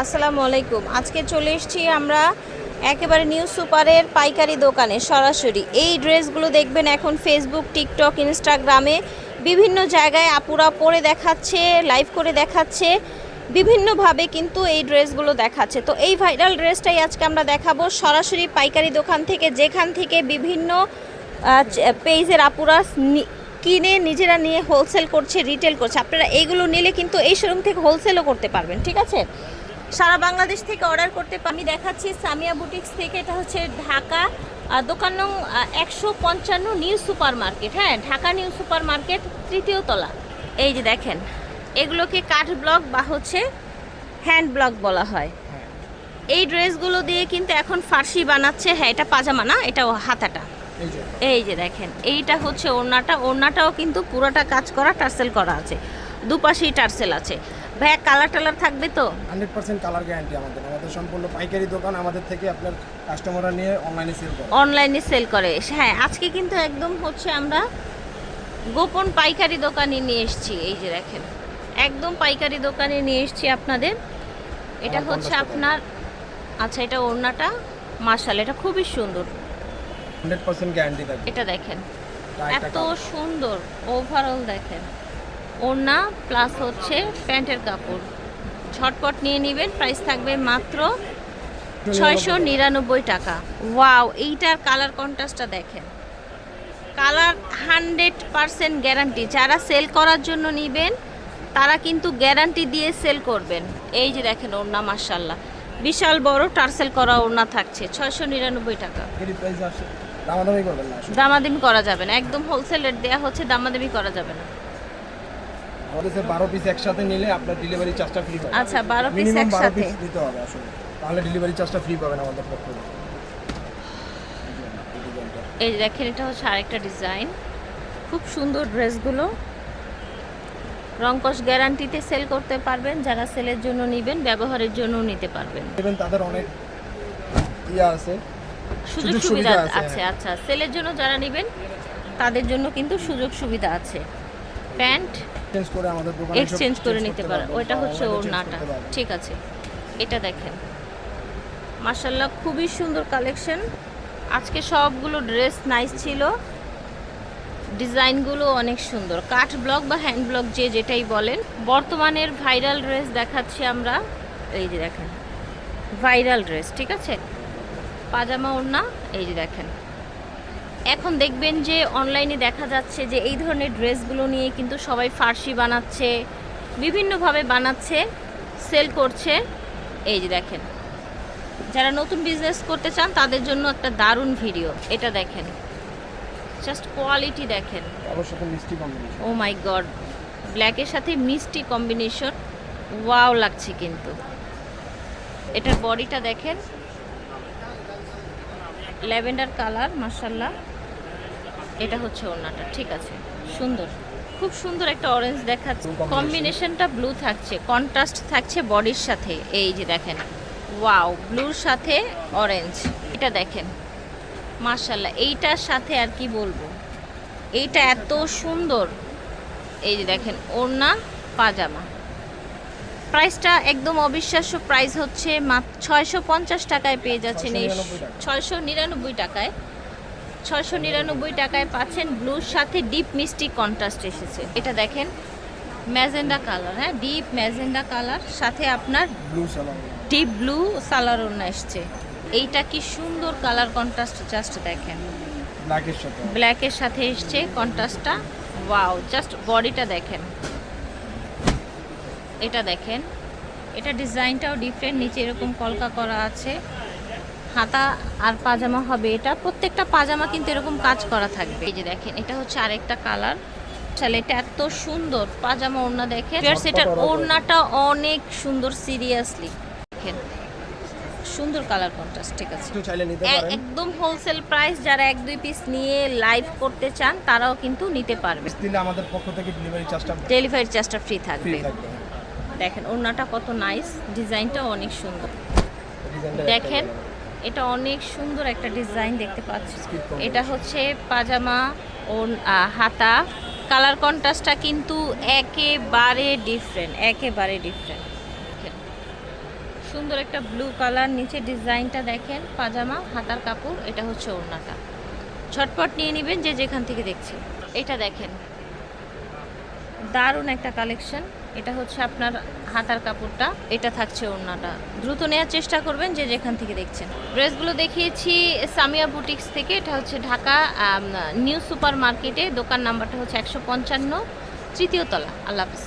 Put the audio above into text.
আসসালামু আলাইকুম। আজকে চলে এসেছি আমরা একেবারে নিউ সুপারের পাইকারি দোকানে সরাসরি। এই ড্রেসগুলো দেখবেন এখন ফেসবুক, টিকটক, ইনস্টাগ্রামে বিভিন্ন জায়গায় আপুরা পরে দেখাচ্ছে, লাইভ করে দেখাচ্ছে, বিভিন্নভাবে কিন্তু এই ড্রেসগুলো দেখাচ্ছে। তো এই ভাইরাল ড্রেসটাই আজকে আমরা দেখাবো সরাসরি পাইকারি দোকান থেকে, যেখান থেকে বিভিন্ন পেজের আপুরা কিনে নিজেরা নিয়ে হোলসেল করছে, রিটেল করছে। আপনারা এইগুলো নিলে কিন্তু এই শোরুম থেকে হোলসেলও করতে পারবেন, ঠিক আছে? সারা বাংলাদেশ থেকে অর্ডার করতে আমি দেখাচ্ছি সামিয়া বুটিক্স থেকে। এটা হচ্ছে ঢাকা দোকান নং 155 নিউ সুপার মার্কেট। হ্যাঁ, ঢাকা নিউ সুপার মার্কেট, তৃতীয় তলা। এই যে দেখেন, এগুলোকে কাঠ ব্লক বা হচ্ছে হ্যান্ড ব্লক বলা হয়। এই ড্রেসগুলো দিয়ে কিন্তু এখন ফার্সি বানাচ্ছে। হ্যাঁ, এটা পাজামা না, এটা হাতাটা। এই যে দেখেন, এইটা হচ্ছে ওড়নাটা। ওড়নাটাও কিন্তু পুরোটা কাজ করা, টার্সেল করা আছে, দুপাশেই টার্সেল আছে। ভাইয়া কালার টালার থাকবে তো? 100% কালার গ্যারান্টি আমাদের সম্পূর্ণ পাইকারি দোকান। আমাদের থেকে আপনার কাস্টমাররা নিয়ে অনলাইনে সেল করে। অনলাইনে সেল করে। হ্যাঁ, আজকে কিন্তু একদম হচ্ছে আমরা গোপন পাইকারি দোকানে নিয়ে এসেছি। এই যে দেখেন, একদম পাইকারি দোকানে নিয়ে এসেছি আপনাদের। এটা হচ্ছে আপনার, আচ্ছা, এটা ওড়নাটা মাশাআল্লাহ, এটা খুবই সুন্দর, 100% গ্যারান্টি থাকবে। এটা দেখেন এত সুন্দর। ওভারঅল দেখেন, ওড়না প্লাস হচ্ছে প্যান্টের কাপড়। ঝটপট নিয়ে নেবেন। প্রাইস থাকবে মাত্র 699 টাকা। ওয়াও, এইটার কালার কন্ট্রাস্টটা দেখেন, কালার 100% গ্যারান্টি। যারা সেল করার জন্য নেবেন তারা কিন্তু গ্যারান্টি দিয়ে সেল করবেন। এই যে দেখেন ওড়না, মাশাআল্লাহ, বিশাল বড় টার্সেল করা ওড়না থাকছে 699 টাকা। এর প্রাইস আসে দামাদামি করবেন না, দামাদামি করা যাবে না, একদম হোলসেল রেট দেওয়া হচ্ছে, দামাদামি করা যাবে না। আমাদের 12 পিস একসাথে নিলে আপনার ডেলিভারি চার্জটা ফ্রি পাবেন। আচ্ছা, 12 পিস মিনিমাম 12 একসাথে পিস নিতে হবে আসলে, তাহলে ডেলিভারি চার্জটা ফ্রি পাবেন আমাদের পক্ষ থেকে। এই যে দেখেন, এটা হচ্ছে আরেকটা ডিজাইন, খুব সুন্দর ড্রেসগুলো। রংকশ গ্যারান্টিতে সেল করতে পারবেন। যারা সেলের জন্য নেবেন, ব্যবহারের জন্য নিতে পারবেন। এবং তাদের অনেক ইয়া আছে, সুযোগ সুবিধা আছে। আচ্ছা, সেলের জন্য যারা নেবেন তাদের জন্য কিন্তু সুযোগ সুবিধা আছে। প্যান্ট এক্সচেঞ্জ করে আমাদের দোকানে এক্সচেঞ্জ করে নিতে পারেন। ওইটা হচ্ছে ওড়নাটা, ঠিক আছে? এটা দেখেন, মাশাআল্লাহ, খুবই সুন্দর কালেকশন। আজকে সবগুলো ড্রেস নাইস ছিল, ডিজাইনগুলো অনেক সুন্দর। কাঠ ব্লক বা হ্যান্ড ব্লক, যে যেটাই বলেন। বর্তমানের ভাইরাল ড্রেস দেখাচ্ছি আমরা। এই যে দেখেন, ভাইরাল ড্রেস, ঠিক আছে? পাজামা ওড়না। এই যে দেখেন, এখন দেখবেন যে অনলাইনে দেখা যাচ্ছে যে এই ধরনের ড্রেসগুলো নিয়ে কিন্তু সবাই ফার্সি বানাচ্ছে, বিভিন্নভাবে বানাচ্ছে, সেল করছে। এই যে দেখেন, যারা নতুন বিজনেস করতে চান তাদের জন্য একটা দারুণ ভিডিও। এটা দেখেন, জাস্ট কোয়ালিটি দেখেন। তার সাথে মিষ্টি কম্বিনেশন। ও মাই গড, ব্ল্যাকের সাথে মিষ্টি কম্বিনেশন, ওয়াও লাগছে কিন্তু। এটার বডিটা দেখেন, ল্যাভেন্ডার কালার, মাশাআল্লাহ। এটা হচ্ছে ওড়নাটা, ঠিক আছে, সুন্দর, খুব সুন্দর একটা অরেঞ্জ দেখাচ্ছে। কম্বিনেশনটা ব্লু থাকছে, কন্ট্রাস্ট থাকছে বডির সাথে। এই যে দেখেন, ওয়াও, ব্লুর সাথে অরেঞ্জ। এটা দেখেন, মাশাআল্লাহ, এইটার সাথে আর কি বলবো, এইটা এত সুন্দর। এই যে দেখেন, ওড়না পাজামা। প্রাইসটা একদম অবিশ্বাস্য প্রাইস হচ্ছে মাত্র 650 টাকায় পেয়ে যাচ্ছেন। এই 699 টাকায়, 699 টাকায় পাচ্ছেন। ব্লুর সাথে ডিপ মিষ্টি কন্ট্রাস্ট এসেছে। এটা দেখেন, ম্যাজেন্ডা কালার। হ্যাঁ, ডিপ ম্যাজেন্ডা কালার, সাথে আপনার blue salwar, deep blue salwar ওড়না এসছে। এইটা কি সুন্দর কালার কন্ট্রাস্ট, জাস্ট দেখেন, ব্ল্যাকের সাথে এসছে কন্ট্রাস্টটা। ওয়াও, জাস্ট বডিটা দেখেন, এটা দেখেন, এটা ডিজাইনটাও ডিফারেন্ট, নিচে এরকম কলকা করা আছে। হাতা আর পাজামা হবে এটা, প্রত্যেকটা পাজামা কিন্তু এরকম কাজ করা থাকবে। এই যে দেখেন, এটা হচ্ছে আরেকটা কালার। তাহলে এটা এত সুন্দর পাজামা ওড়না দেখেন। এটার ওড়নাটা অনেক সুন্দর, সিরিয়াসলি দেখেন, সুন্দর কালার কন্ট্রাস্ট, ঠিক আছে? একদম হোলসেল প্রাইস। যারা 1-2 পিস নিয়ে লাইভ করতে চান তারাও কিন্তু নিতে পারবে। আমাদের পক্ষ থেকে ডেলিভারি চার্জটা ফ্রি থাকবে। দেখেন ওড়নাটা কত নাইস, ডিজাইনটাও অনেক সুন্দর। দেখেন, এটা অনেক সুন্দর একটা ডিজাইন দেখতে পাচ্ছি। এটা হচ্ছে পাজামা ও হাতা। কালার কন্ট্রাস্টটা কিন্তু একেবারে ডিফারেন্ট, একেবারে ডিফারেন্ট। সুন্দর একটা ব্লু কালার, নিচে ডিজাইনটা দেখেন, পাজামা, হাতার কাপড়, এটা হচ্ছে ওড়নাটা। ঝটপট নিয়ে নেবেন যে যেখান থেকে দেখছেন। এটা দেখেন, দারুণ একটা কালেকশন। এটা হচ্ছে আপনার হাতার কাপড়টা, এটা থাকছে ওড়নাটা। দ্রুত নেওয়ার চেষ্টা করবেন যে যেখান থেকে দেখছেন। ড্রেসগুলো দেখিয়েছি সামিয়া বুটিক্স থেকে। এটা হচ্ছে ঢাকা নিউ সুপার মার্কেটে, দোকান নাম্বারটা হচ্ছে 155, তৃতীয় তলা। আল্লাহ হাফেজ।